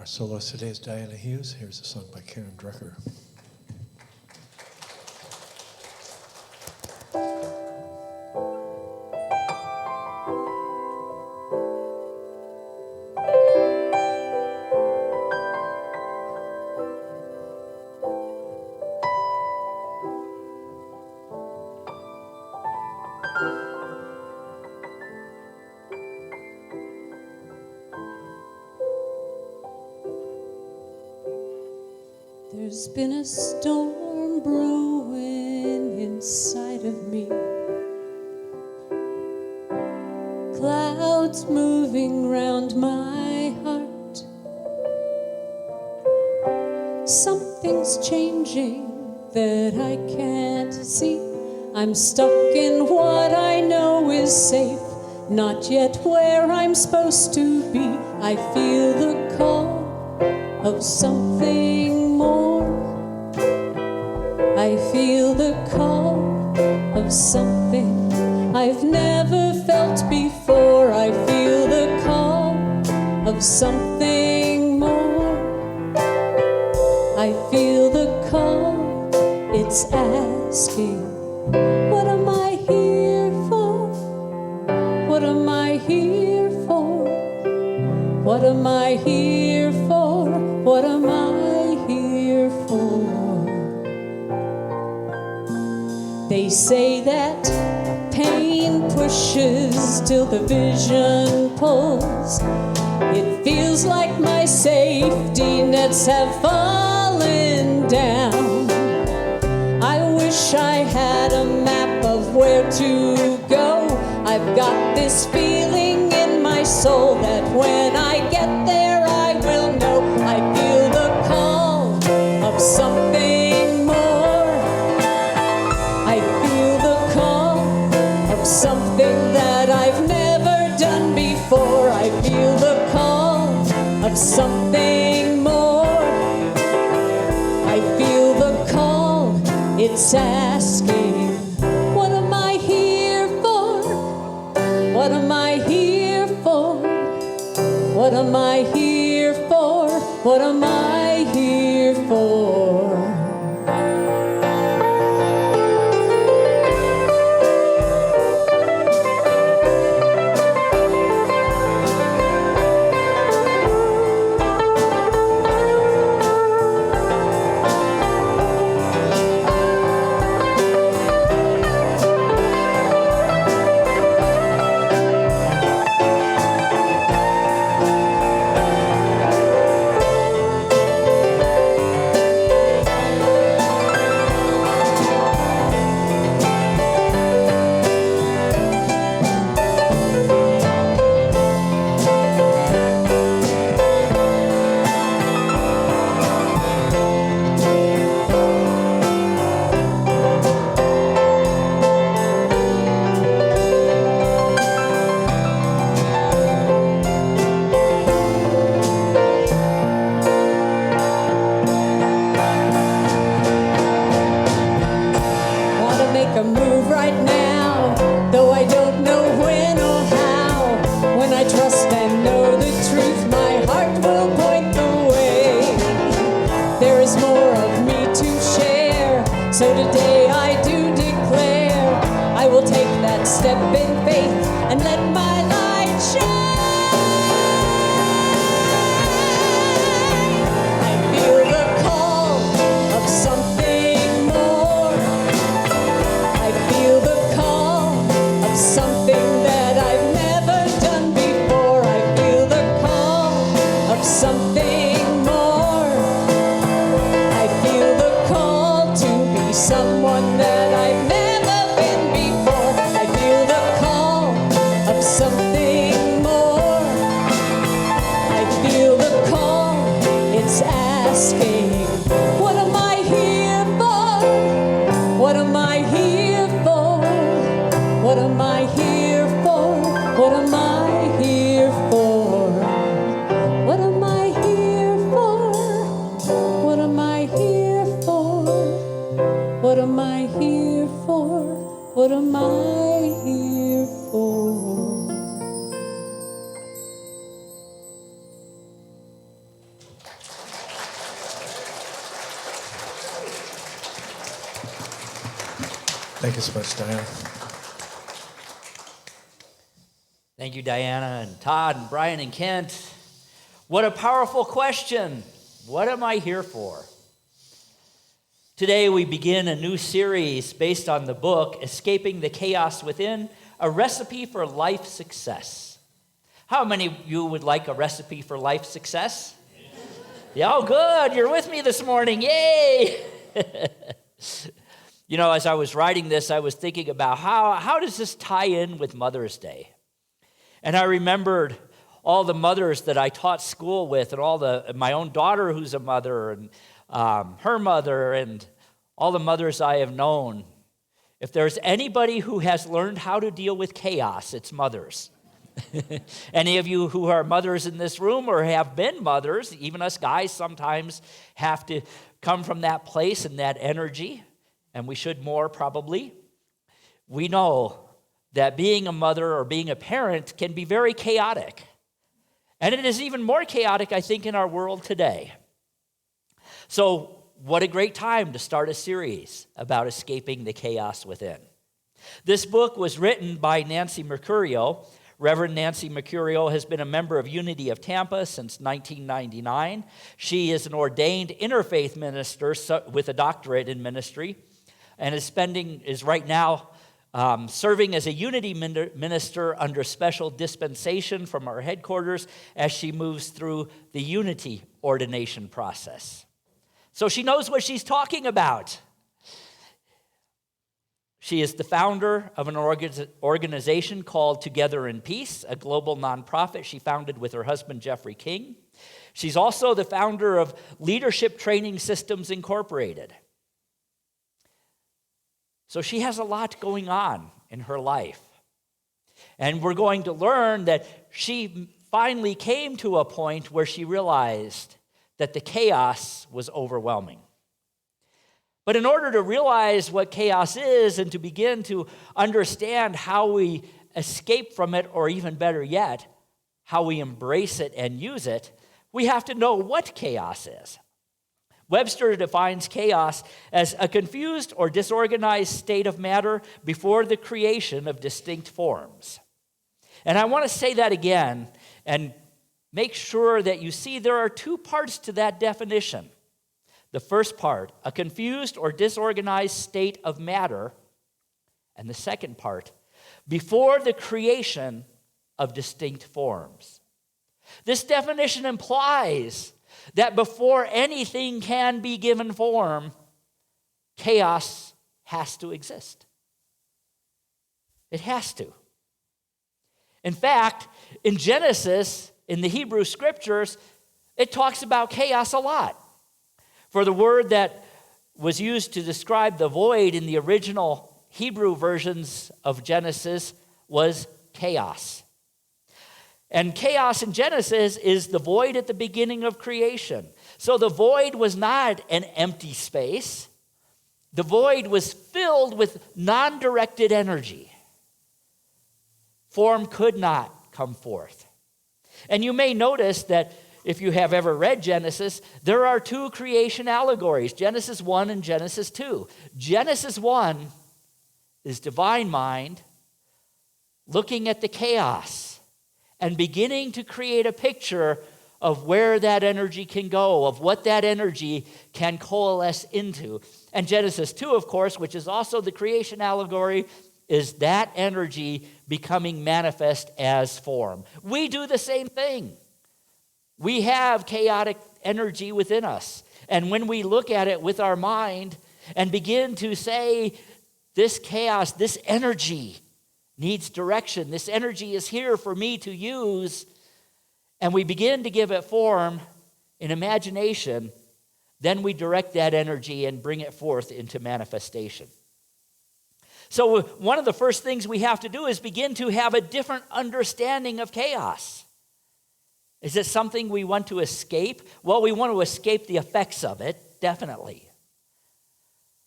Our soloist today is Dianna Hughes. Here's a song by Drucker. There's been a storm brewing inside of me, clouds moving round my heart. Something's changing that I can't see. I'm stuck in what I know is safe, not yet where I'm supposed to be. I feel the call of something more. I feel the call of something I've never felt before. I feel the call of something more. I feel the call, it's asking, what am I here for? What am I here for? What am I here for? What am I here for? They say that pain pushes till the vision pulls. It feels like my safety nets have fallen down. I wish I had a map of where to go. I've got this feeling in my soul that when I get there I will know. I feel the call of something more. I feel the call of something that I've never done before. I feel the call of something more. I feel the call, it's asking, what am I here for? What am I here for? What am I here for? What am I here for? Step in faith and let my light shine. I feel the call of something more. I feel the call of something that I've never done before. I feel the call of something more. I feel the call to be someone that I've never something more. I feel the call, it's asking, what am I here for? What am I here for? What am I here for? What am I here for? What am I here Thank you so much, Diana. Thank you, Diana and Todd and Brian and Kent. What a powerful question. What am I here for? Today we begin a new series based on the book, Escaping the Chaos Within, a recipe for life success. How many of you would like a recipe for life success? Yeah, oh, good. You're with me this morning. Yay! You know, as I was writing this, I was thinking about how does this tie in with Mother's Day? And I remembered all the mothers that I taught school with, and my own daughter who's a mother, and her mother, and all the mothers I have known. If there's anybody who has learned how to deal with chaos, it's mothers. Any of you who are mothers in this room or have been mothers, even us guys sometimes have to come from that place and that energy, and we should more probably. We know that being a mother or being a parent can be very chaotic. And it is even more chaotic, I think, in our world today. So what a great time to start a series about escaping the chaos within. This book was written by Nancy Mercurio. Reverend Nancy Mercurio has been a member of Unity of Tampa since 1999. She is an ordained interfaith minister with a doctorate in ministry and is right now serving as a Unity minister under special dispensation from our headquarters as she moves through the Unity ordination process. So she knows what she's talking about. She is the founder of an organization called Together in Peace, a global nonprofit she founded with her husband, Jeffrey King. She's also the founder of Leadership Training Systems Incorporated. So she has a lot going on in her life. And we're going to learn that she finally came to a point where she realized that the chaos was overwhelming. But in order to realize what chaos is and to begin to understand how we escape from it, or even better yet, how we embrace it and use it, we have to know what chaos is. Webster defines chaos as a confused or disorganized state of matter before the creation of distinct forms. And I want to say that again and make sure that you see there are two parts to that definition. The first part, a confused or disorganized state of matter, and the second part, before the creation of distinct forms. This definition implies that before anything can be given form, chaos has to exist. It has to. In fact, in Genesis, in the Hebrew Scriptures, it talks about chaos a lot. For the word that was used to describe the void in the original Hebrew versions of Genesis was chaos. And chaos in Genesis is the void at the beginning of creation. So the void was not an empty space. The void was filled with non-directed energy. Form could not come forth. And you may notice that if you have ever read Genesis, there are two creation allegories, Genesis 1 and Genesis 2. Genesis 1 is divine mind looking at the chaos and beginning to create a picture of where that energy can go, of what that energy can coalesce into. And Genesis 2, of course, which is also the creation allegory, is that energy becoming manifest as form. We do the same thing. We have chaotic energy within us. And when we look at it with our mind and begin to say, this chaos, this energy needs direction. This energy is here for me to use. And we begin to give it form in imagination. Then we direct that energy and bring it forth into manifestation. So one of the first things we have to do is begin to have a different understanding of chaos. Is it something we want to escape? Well, we want to escape the effects of it, definitely.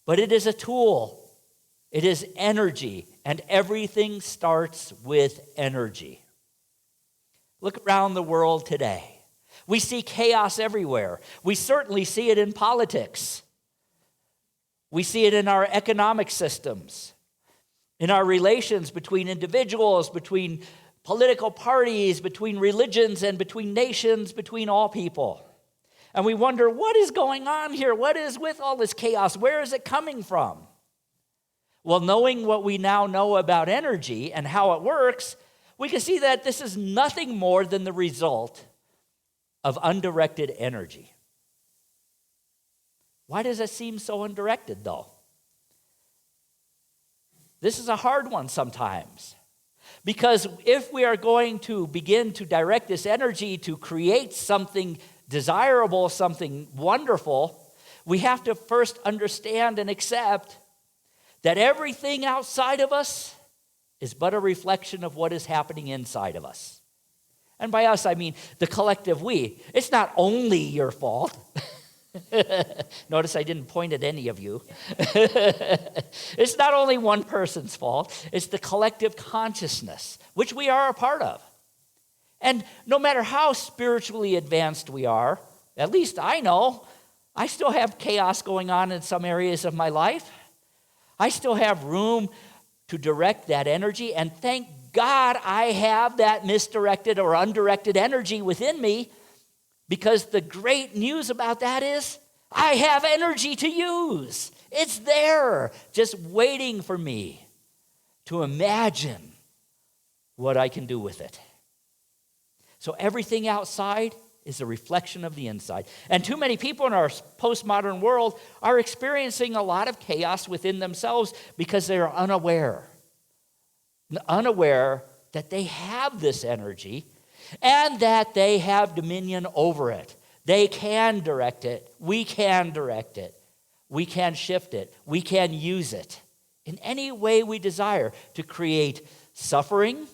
But it is a tool. It is energy, and everything starts with energy. Look around the world today. We see chaos everywhere. We certainly see it in politics. We see it in our economic systems. in our relations between individuals, between political parties, between religions, and between nations, between all people. And we wonder, what is going on here? What is with all this chaos? Where is it coming from? Well, knowing what we now know about energy and how it works, we can see that this is nothing more than the result of undirected energy. Why does it seem so undirected, though? This is a hard one sometimes. Because if we are going to begin to direct this energy to create something desirable, something wonderful, we have to first understand and accept that everything outside of us is but a reflection of what is happening inside of us. And by us, I mean the collective we. It's not only your fault. Notice I didn't point at any of you. It's not only one person's fault. It's the collective consciousness, which we are a part of. And no matter how spiritually advanced we are, at least I know, I still have chaos going on in some areas of my life. I still have room to direct that energy, and thank God I have that misdirected or undirected energy within me, because the great news about that is I have energy to use. It's there, just waiting for me to imagine what I can do with it. So everything outside is a reflection of the inside. And too many people in our postmodern world are experiencing a lot of chaos within themselves because they are unaware that they have this energy and that they have dominion over it. They can direct it. We can direct it. We can shift it. We can use it in any way we desire to create suffering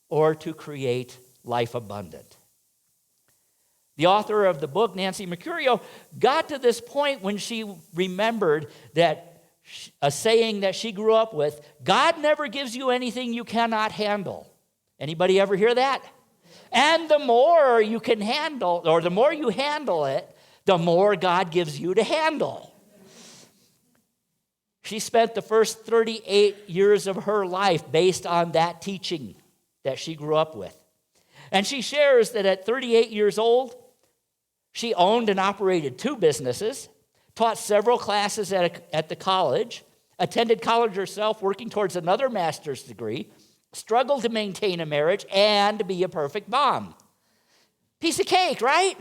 or to create life abundant. The author of the book, Nancy Mercurio, got to this point when she remembered that a saying that she grew up with, God never gives you anything you cannot handle. Anybody ever hear that? And the more you can handle, or the more you handle it, the more God gives you to handle. She spent the first 38 years of her life based on that teaching that she grew up with. And she shares that at 38 years old, she owned and operated 2 businesses, taught several classes at the college, attended college herself, working towards another master's degree, struggled to maintain a marriage, and be a perfect mom. Piece of cake, right?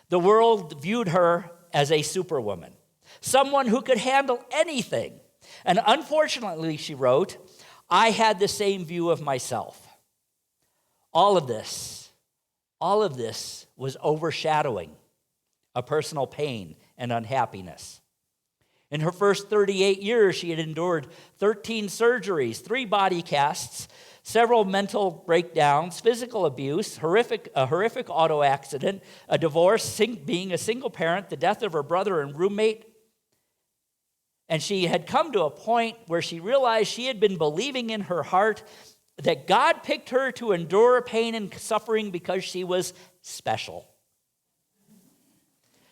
The world viewed her as a superwoman, someone who could handle anything. And unfortunately, she wrote, I had the same view of myself. All of this was overshadowing a personal pain and unhappiness. In her first 38 years, she had endured 13 surgeries, 3 body casts, several mental breakdowns, physical abuse, a horrific auto accident, a divorce, being a single parent, the death of her brother and roommate. And she had come to a point where she realized she had been believing in her heart that God picked her to endure pain and suffering because she was special.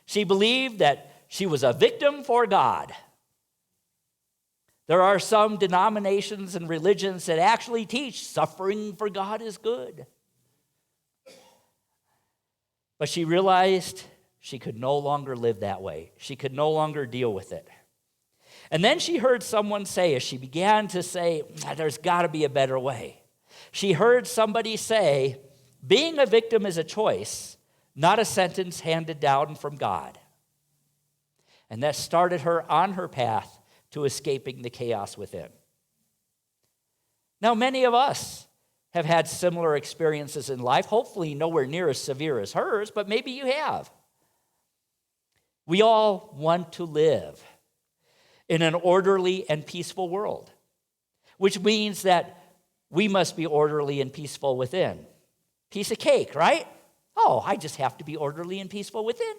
She believed that she was a victim for God. There are some denominations and religions that actually teach suffering for God is good. But she realized she could no longer live that way. She could no longer deal with it. And then she heard someone say, as she began to say, there's got to be a better way. She heard somebody say, being a victim is a choice, not a sentence handed down from God. And that started her on her path to escaping the chaos within. Now, many of us have had similar experiences in life, hopefully nowhere near as severe as hers, but maybe you have. We all want to live in an orderly and peaceful world, which means that we must be orderly and peaceful within. Piece of cake, right? Oh, I just have to be orderly and peaceful within.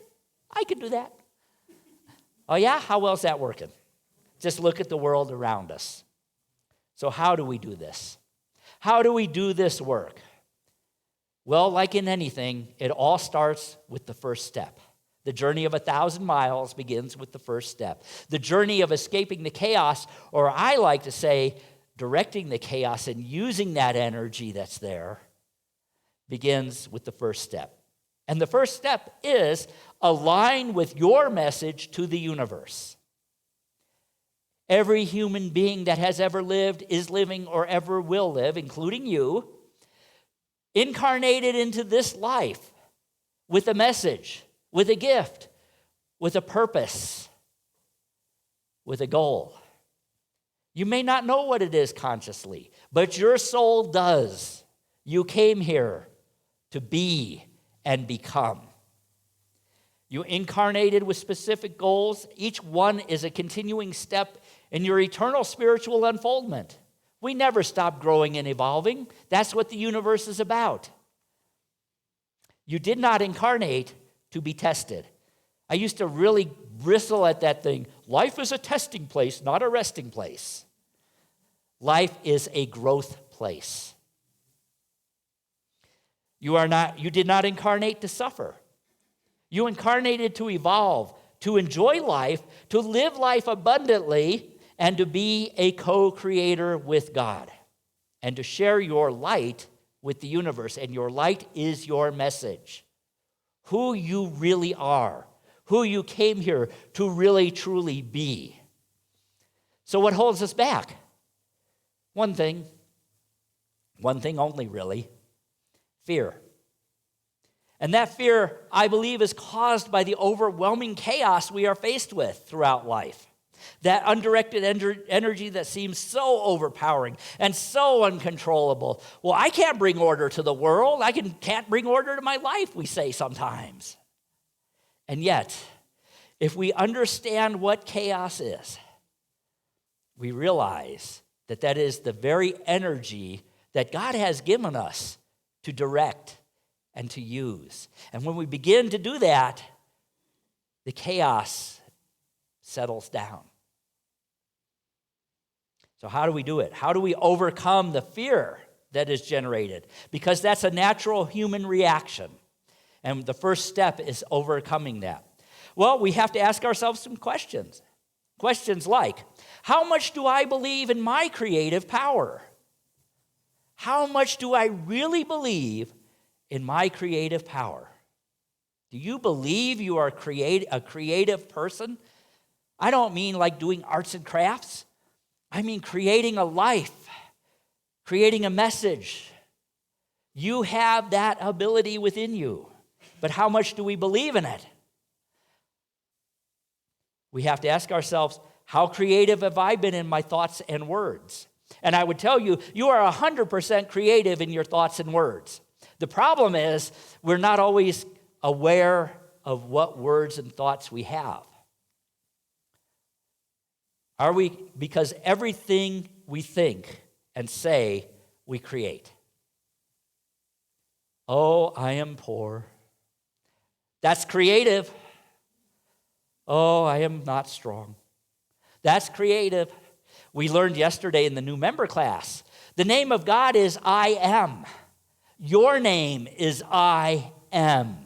I can do that. Oh yeah? How well is that working? Just look at the world around us. So how do we do this? How do we do this work? Well, like in anything, it all starts with the first step. The journey of 1,000 miles begins with the first step. The journey of escaping the chaos, or I like to say, directing the chaos and using that energy that's there, begins with the first step. And the first step is align with your message to the universe. Every human being that has ever lived, is living, or ever will live, including you, incarnated into this life with a message, with a gift, with a purpose, with a goal. You may not know what it is consciously, but your soul does. You came here to be and become. You incarnated with specific goals. Each one is a continuing step in your eternal spiritual unfoldment. We never stop growing and evolving. That's what the universe is about. You did not incarnate to be tested. I used to really bristle at that thing. Life is a testing place, not a resting place. Life is a growth place. You did not incarnate to suffer. You incarnated to evolve, to enjoy life, to live life abundantly, and to be a co-creator with God, and to share your light with the universe. And your light is your message. Who you really are, who you came here to really, truly be. So what holds us back? One thing only, really. Fear. And that fear, I believe, is caused by the overwhelming chaos we are faced with throughout life. That undirected energy that seems so overpowering and so uncontrollable. Well, I can't bring order to the world. I can't bring order to my life, we say sometimes. And yet, if we understand what chaos is, we realize that that is the very energy that God has given us to direct and to use. And when we begin to do that, the chaos settles down. So how do we do it? How do we overcome the fear that is generated? Because that's a natural human reaction. And the first step is overcoming that. Well, we have to ask ourselves some questions. Questions like, how much do I believe in my creative power? How much do I really believe in my creative power? Do you believe you are a creative person? I don't mean like doing arts and crafts. I mean creating a life, creating a message. You have that ability within you. But how much do we believe in it? We have to ask ourselves, how creative have I been in my thoughts and words? And I would tell you, you are 100% creative in your thoughts and words. The problem is, we're not always aware of what words and thoughts we have. Are we? Because everything we think and say, we create. Oh, I am poor. That's creative. Oh, I am not strong. That's creative. We learned yesterday in the new member class, the name of God is I am. Your name is I am.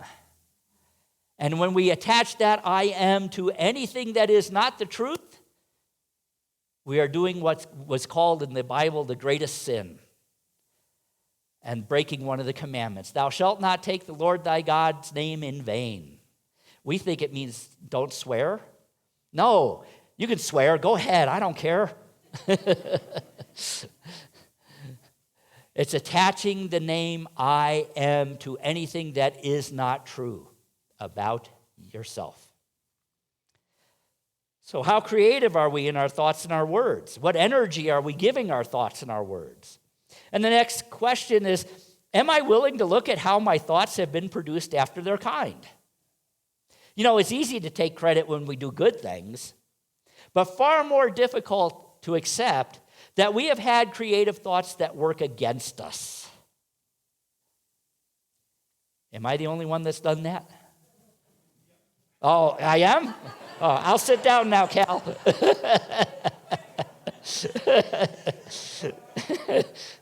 And when we attach that I am to anything that is not the truth, we are doing what was called in the Bible the greatest sin and breaking one of the commandments. Thou shalt not take the Lord thy God's name in vain. We think it means don't swear. No, you can swear. Go ahead. I don't care. It's attaching the name I am to anything that is not true about yourself. So how creative are we in our thoughts and our words? What energy are we giving our thoughts and our words? And the next question is, am I willing to look at how my thoughts have been produced after their kind? You know, it's easy to take credit when we do good things, but far more difficult to accept that we have had creative thoughts that work against us. Am I the only one that's done that? Oh, I am? Oh, I'll sit down now, Cal.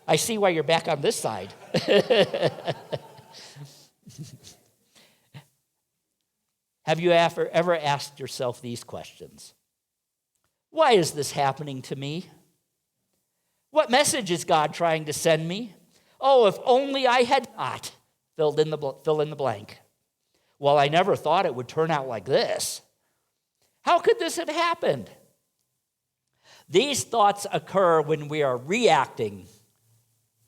I see why you're back on this side. Have you ever asked yourself these questions? Why is this happening to me? What message is God trying to send me? Oh, if only I had not fill in the blank. Well, I never thought it would turn out like this. How could this have happened? These thoughts occur when we are reacting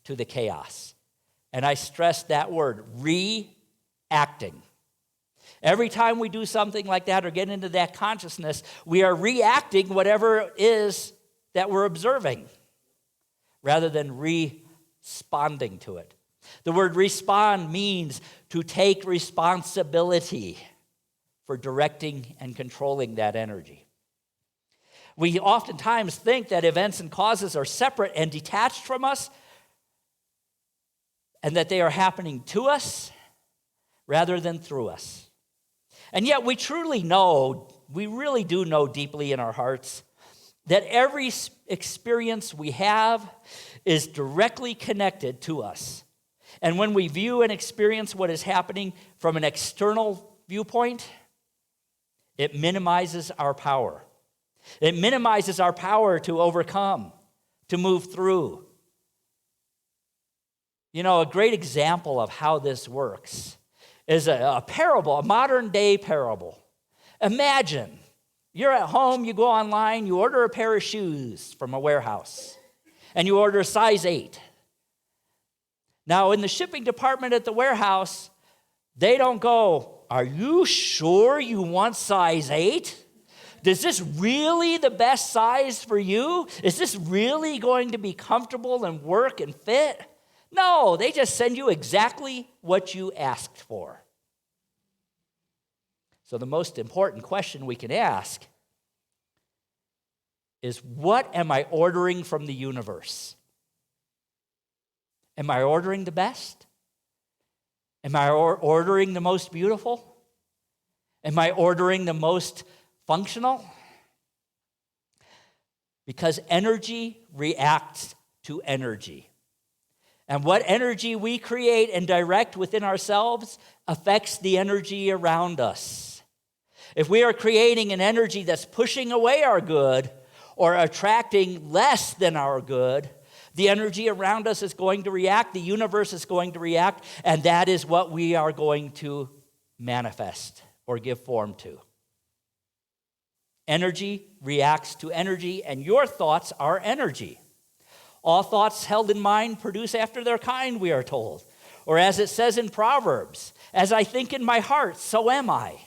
to the chaos. And I stress that word, reacting. Every time we do something like that or get into that consciousness, we are reacting whatever it is that we're observing rather than responding to it. The word respond means to take responsibility for directing and controlling that energy. We oftentimes think that events and causes are separate and detached from us, and that they are happening to us rather than through us. And yet we truly know, we really do know deeply in our hearts, that every experience we have is directly connected to us. And when we view and experience what is happening from an external viewpoint, it minimizes our power. It minimizes our power to overcome, to move through. You know, a great example of how this works is a parable, a modern day parable. Imagine you're at home, you go online, you order a pair of shoes from a warehouse, and you order a size 8. Now, in the shipping department at the warehouse, they don't go, "Are you sure you want size 8? Is this really the best size for you? Is this really going to be comfortable and work and fit?" No, they just send you exactly what you asked for. So the most important question we can ask is, what am I ordering from the universe? Am I ordering the best? Am I ordering the most beautiful? Am I ordering the most functional? Because energy reacts to energy. And what energy we create and direct within ourselves affects the energy around us. If we are creating an energy that's pushing away our good or attracting less than our good, the energy around us is going to react, the universe is going to react, and that is what we are going to manifest or give form to. Energy reacts to energy, and your thoughts are energy. All thoughts held in mind produce after their kind, we are told. Or as it says in Proverbs, as I think in my heart, so am I.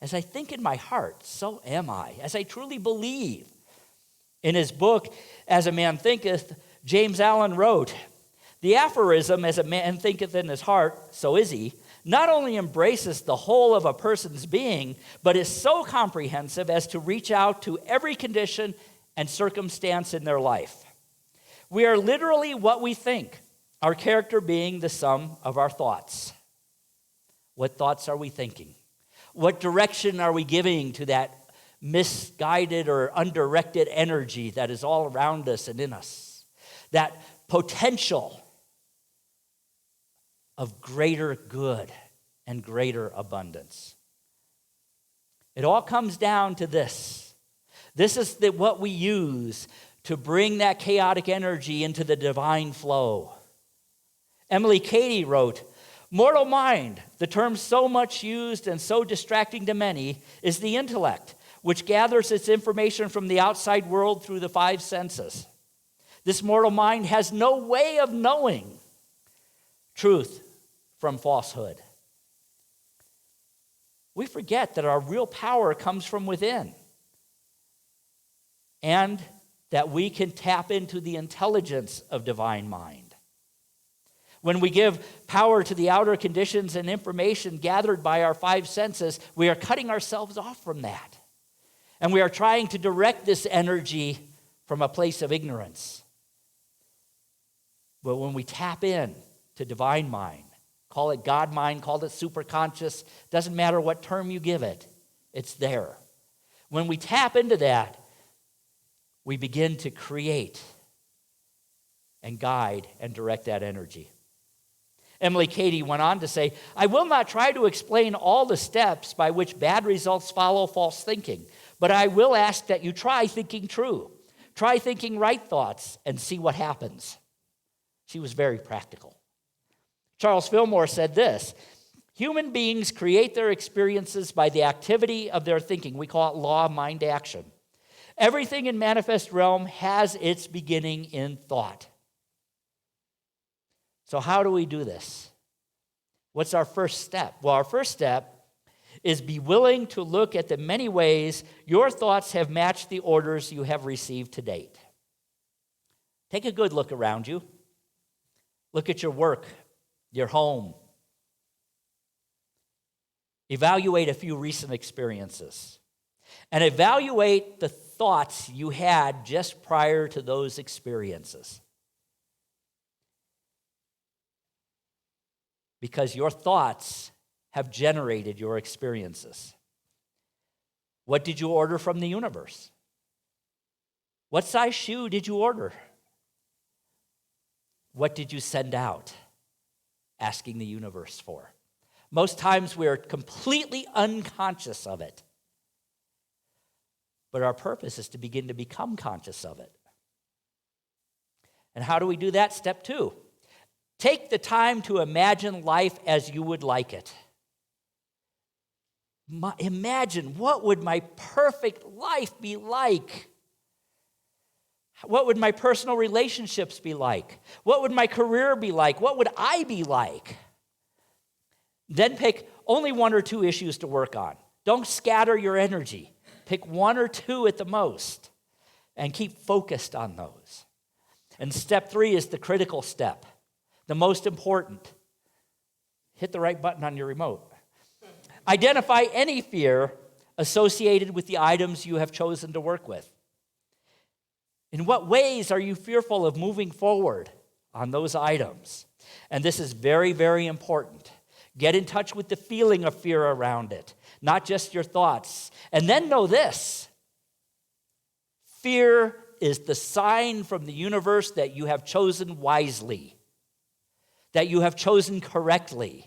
As I think in my heart, so am I. As I truly believe. In his book, As a Man Thinketh, James Allen wrote, the aphorism, as a man thinketh in his heart, so is he, not only embraces the whole of a person's being, but is so comprehensive as to reach out to every condition and circumstance in their life. We are literally what we think, our character being the sum of our thoughts. What thoughts are we thinking? What direction are we giving to that misguided or undirected energy that is all around us and in us? That potential of greater good and greater abundance. It all comes down to this. This is what we use to bring that chaotic energy into the divine flow. Emily Cady wrote, mortal mind, the term so much used and so distracting to many, is the intellect, which gathers its information from the outside world through the 5 senses. This mortal mind has no way of knowing truth from falsehood. We forget that our real power comes from within, and that we can tap into the intelligence of divine mind. When we give power to the outer conditions and information gathered by our 5 senses, we are cutting ourselves off from that. And we are trying to direct this energy from a place of ignorance. But when we tap in to divine mind, call it God mind, call it superconscious, doesn't matter what term you give it, it's there. When we tap into that, we begin to create and guide and direct that energy. Emily Cady went on to say, I will not try to explain all the steps by which bad results follow false thinking, but I will ask that you try thinking true. Try thinking right thoughts and see what happens. She was very practical. Charles Fillmore said this, human beings create their experiences by the activity of their thinking. We call it law of mind action. Everything in manifest realm has its beginning in thought. So how do we do this? What's our first step? Well, our first step is be willing to look at the many ways your thoughts have matched the orders you have received to date. Take a good look around you. Look at your work, your home. Evaluate a few recent experiences. And evaluate the thoughts you had just prior to those experiences. Because your thoughts have generated your experiences. What did you order from the universe? What size shoe did you order? What did you send out asking the universe for? Most times we are completely unconscious of it. But our purpose is to begin to become conscious of it. And how do we do that? Step 2. Take the time to imagine life as you would like it. Imagine, what would my perfect life be like? What would my personal relationships be like? What would my career be like? What would I be like? Then pick only 1 or 2 issues to work on. Don't scatter your energy. Pick 1 or 2 at the most and keep focused on those. And step 3 is the critical step. The most important. Hit the right button on your remote. Identify any fear associated with the items you have chosen to work with. In what ways are you fearful of moving forward on those items? And this is very, very important. Get in touch with the feeling of fear around it, not just your thoughts. And then know this. Fear is the sign from the universe that you have chosen wisely, that you have chosen correctly.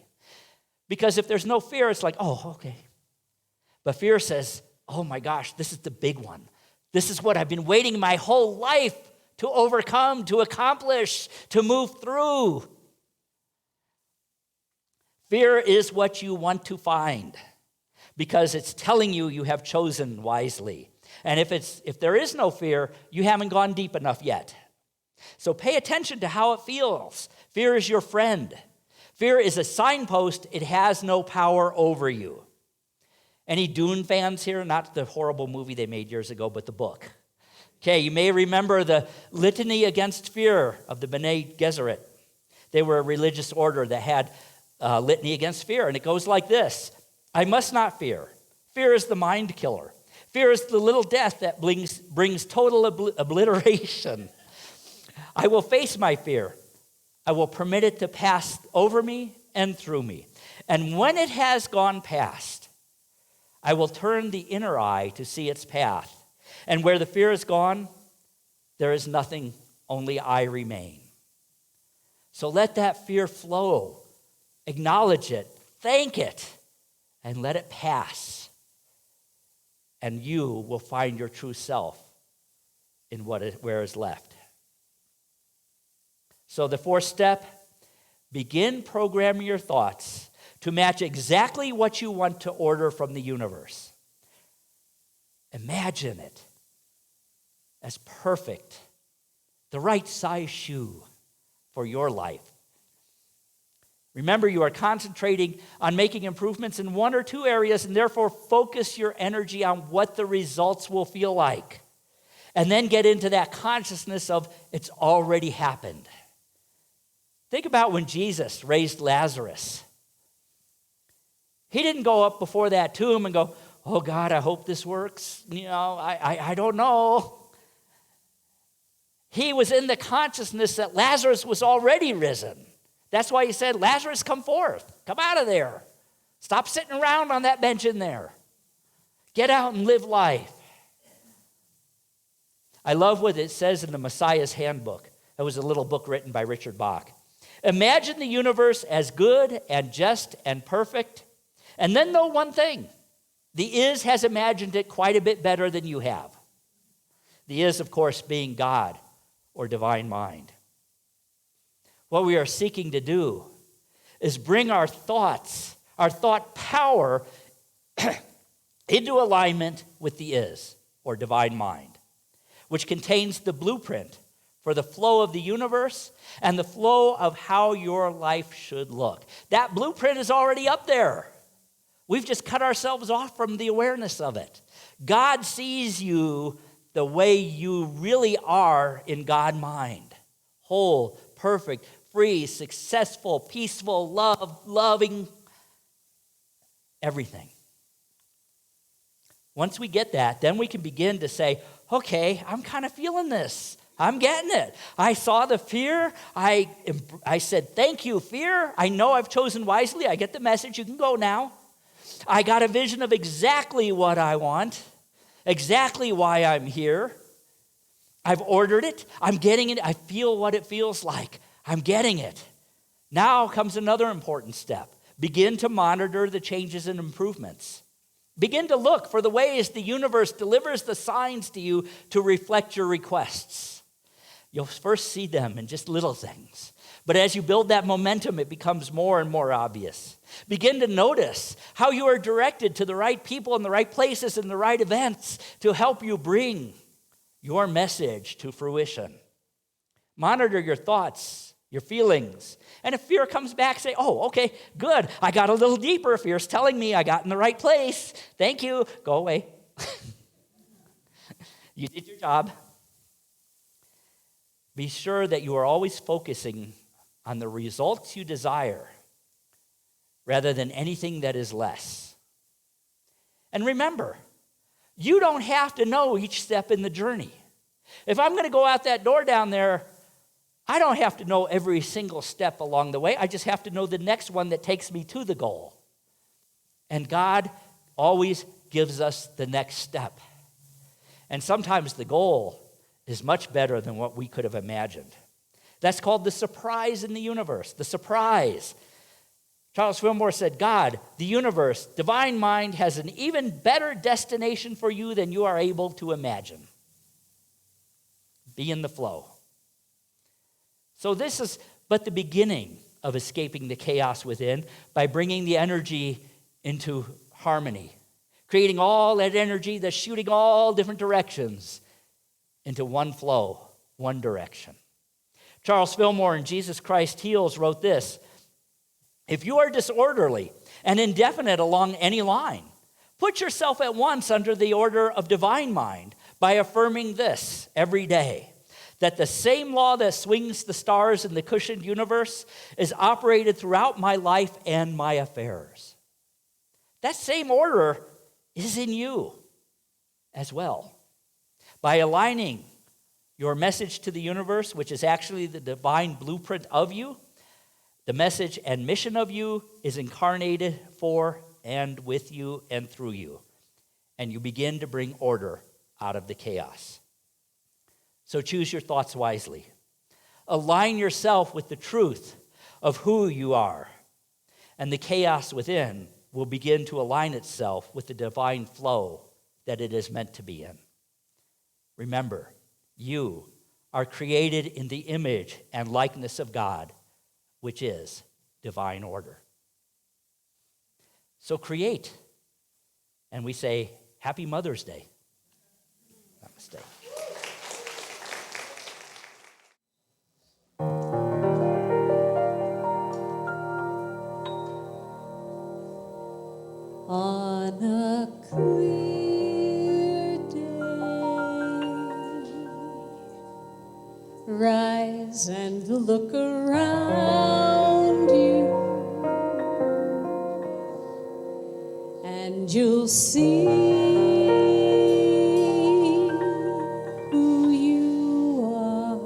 Because if there's no fear, it's like, oh, okay. But fear says, oh my gosh, this is the big one. This is what I've been waiting my whole life to overcome, to accomplish, to move through. Fear is what you want to find because it's telling you you have chosen wisely. And if there is no fear, you haven't gone deep enough yet. So pay attention to how it feels. Fear is your friend. Fear is a signpost. It has no power over you. Any Dune fans here? Not the horrible movie they made years ago, but the book. Okay, you may remember the Litany Against Fear of the Bene Gesserit. They were a religious order that had a litany against fear, and it goes like this. I must not fear. Fear is the mind killer. Fear is the little death that brings total obliteration. I will face my fear. I will permit it to pass over me and through me. And when it has gone past, I will turn the inner eye to see its path. And where the fear is gone, there is nothing, only I remain. So let that fear flow. Acknowledge it. Thank it. And let it pass. And you will find your true self in where is left. So the 4th step, begin programming your thoughts to match exactly what you want to order from the universe. Imagine it as perfect, the right size shoe for your life. Remember, you are concentrating on making improvements in 1 or 2 areas, and therefore focus your energy on what the results will feel like. And then get into that consciousness of it's already happened. Think about when Jesus raised Lazarus. He didn't go up before that tomb and go, oh God, I hope this works. I don't know. He was in the consciousness that Lazarus was already risen. That's why he said, Lazarus, come forth. Come out of there. Stop sitting around on that bench in there. Get out and live life. I love what it says in the Messiah's Handbook. That was a little book written by Richard Bach. Imagine the universe as good and just and perfect, and then know one thing. The is has imagined it quite a bit better than you have. The is, of course, being God or divine mind. What we are seeking to do is bring our thoughts, our thought power, into alignment with the is or divine mind, which contains the blueprint for the flow of the universe and the flow of how your life should look. That blueprint is already up there. We've just cut ourselves off from the awareness of it. God sees you the way you really are in God mind. Whole, perfect, free, successful, peaceful, loving, everything. Once we get that, then we can begin to say, okay, I'm kind of feeling this. I'm getting it. I saw the fear. I said, thank you, fear. I know I've chosen wisely. I get the message. You can go now. I got a vision of exactly what I want, exactly why I'm here. I've ordered it. I'm getting it. I feel what it feels like. I'm getting it. Now comes another important step. Begin to monitor the changes and improvements. Begin to look for the ways the universe delivers the signs to you to reflect your requests. You'll first see them in just little things. But as you build that momentum, it becomes more and more obvious. Begin to notice how you are directed to the right people in the right places and the right events to help you bring your message to fruition. Monitor your thoughts, your feelings. And if fear comes back, say, oh, okay, good. I got a little deeper. Fear's telling me I got in the right place. Thank you. Go away. You did your job. Be sure that you are always focusing on the results you desire rather than anything that is less. And remember, you don't have to know each step in the journey. If I'm going to go out that door down there, I don't have to know every single step along the way. I just have to know the next one that takes me to the goal. And God always gives us the next step. And sometimes the goal is much better than what we could have imagined. That's called the surprise in the universe, the surprise. Charles Fillmore said, God, the universe, divine mind, has an even better destination for you than you are able to imagine. Be in the flow. So this is but the beginning of escaping the chaos within by bringing the energy into harmony, creating all that energy that's shooting all different directions into one flow, one direction. Charles Fillmore in Jesus Christ Heals wrote this: if you are disorderly and indefinite along any line, put yourself at once under the order of divine mind by affirming this every day, that the same law that swings the stars in the cushioned universe is operated throughout my life and my affairs. That same order is in you as well. By aligning your message to the universe, which is actually the divine blueprint of you, the message and mission of you is incarnated for and with you and through you. And you begin to bring order out of the chaos. So choose your thoughts wisely. Align yourself with the truth of who you are. And the chaos within will begin to align itself with the divine flow that it is meant to be in. Remember, you are created in the image and likeness of God, which is divine order. So create. And we say, Happy Mother's Day. Namaste. On a clear day, rise and look around you, and you'll see who you are.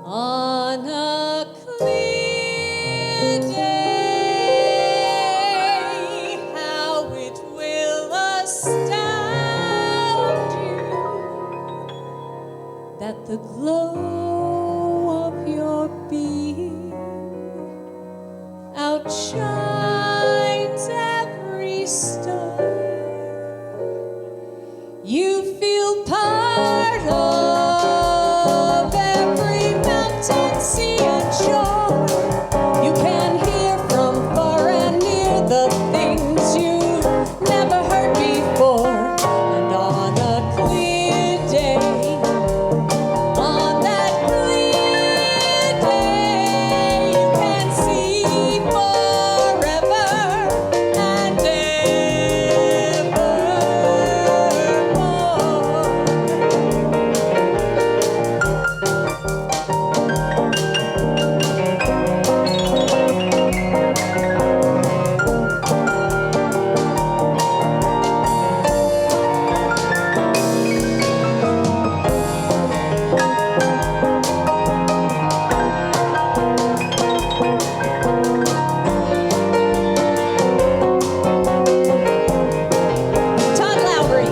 On a clear day, how it will astound you that the outshines every star. You feel part of every mountain, sea, and shore. You can hear from far and near the things you never heard before. And on a clear day, on that clear day, you can see forever and Todd Lowry.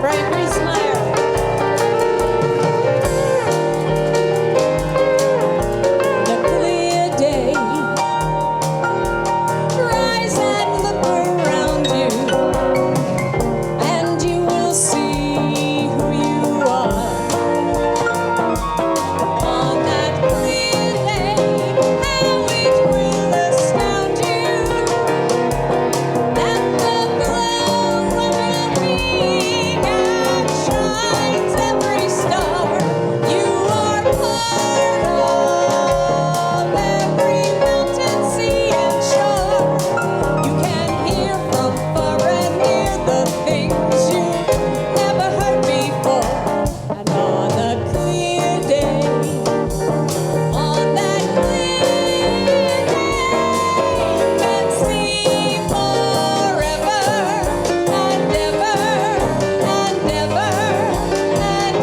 Brian Griesmeyer. The clear day. Rise and look around you, and you will see who you are. On that clear day, how it will astound you that the glow of your being outshines every star. You are part of every mountain, sea, and shore. You can hear from far and near the things you never heard before. And on a clear day, on that clear day, you can see forever and ever and ever and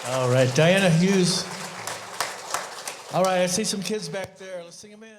All right, Dianna Hughes. All right, I see some kids back there. Let's sing them in.